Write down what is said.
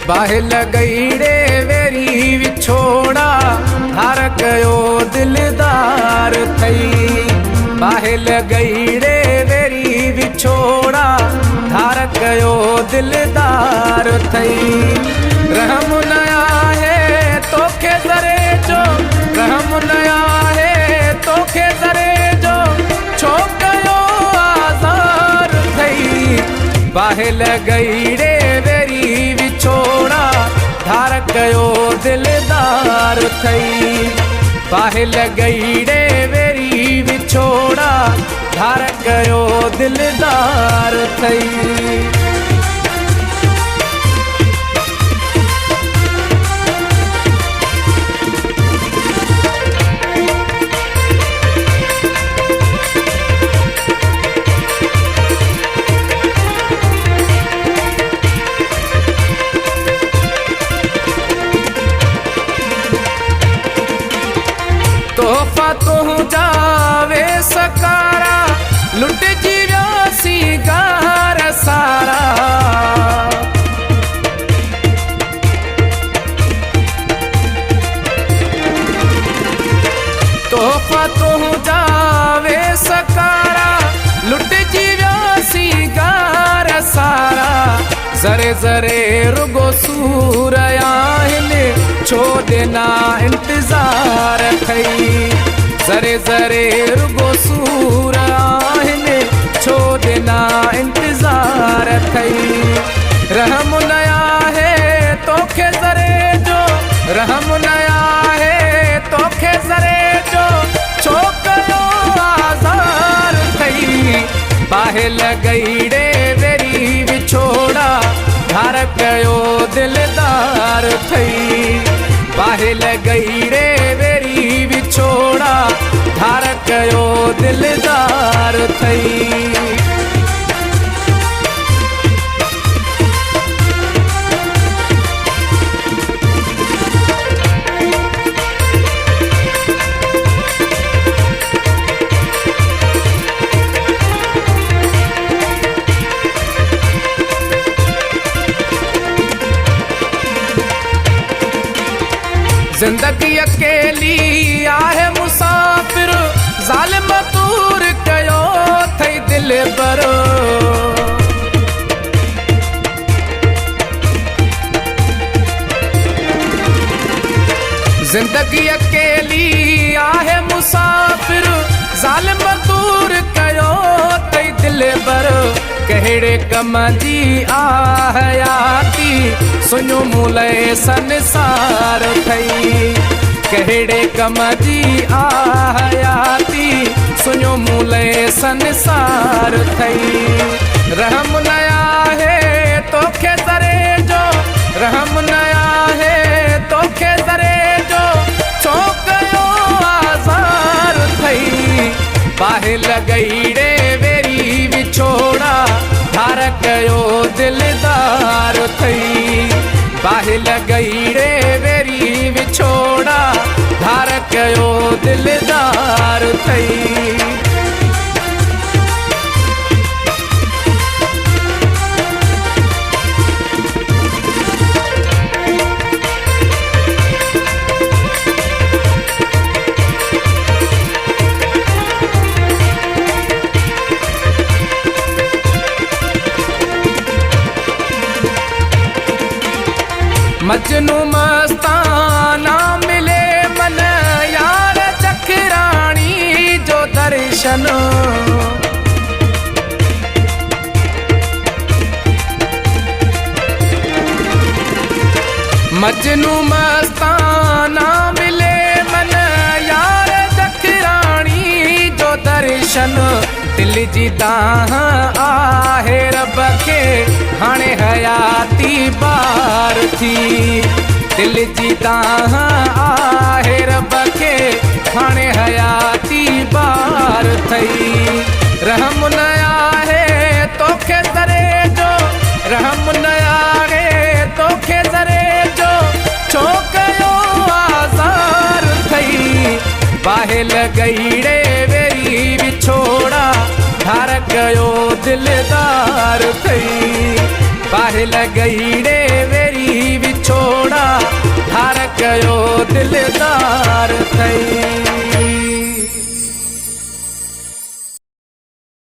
बाहे लगईड़े वेरी विछोड़ा धार कयो दिलदार थई। बाहे लगईड़े वेरी विछोड़ा धार कयो दिलदार थई। रहम नया है तोखे जरे जो, रहम नया है तोखे जरे जो, छो कयो आज़ार थई। बाहे लगईड़े वेरी विछोड़ा धार कयो दिलदार थई। बाहे लगईड़े वेरी विछोड़ा धार कयो दिलदार थई। तोहफा तू जावे सकारा लुट जीव्यासी गार सारा। तोहफा तू जावे सकारा लुट जीव्यासी गार सारा। जरे जरे रुगो सूर आहिनि छो देना इंतजार थई। जरे जरे रुगो सूर आहिनि छो देना इंतजार थई। रहम नया है तोखे जरे जो, रहम नया है तोखे जरे जो, छो कयो आज़ार थई। बाहे लगईड़े वेरी विछोड़ा धार कयो दिलदार थई। बाहे लगईड़े वेरी विछोड़ा धार कयो दिलदार थई। जिंदगी अकेली आहे मुसाफिर, ज़ालिम दूर कयो थई दिल पर। जिंदगी अकेली आहे मुसाफिर, ज़ालिम दूर कयो थई दिल पर। कहिड़े कम जी आहयाती सुञो मूले संसार थई। कहिड़े कम जी आहयाती सुञो मूले संसार थई। रहम नया है तोखे जरे जो, रहम नया है तोखे जरे जो, छो कयो आज़ार थई। बाहे लगईड़े वेरी विछोड़ा धार कयो दिलदार थई। बाहे लगईड़े वेरी विछोड़ा धार कयो दिलदार थई। मजनू मस्ताना मिले मन यार चखराणी जो दर्शन। मजनू मस्ताना मिले मन यार चखराणी जो दर्शन। दिल जी दाह आहे रब खे हाणे हयाती बार थी। दिल जी दाह आहे रब खे हाणे हयाती बार थई। रहम नया है तोखे जरे जो, रहम नया है तोखे जरे जो, छो कयो आज़ार थई। बाहे लगईड़े वेरी विछोड़ा धार कयो दिलदार थई। बाहे लगईड़े वेरी चयो दिलदार अथई।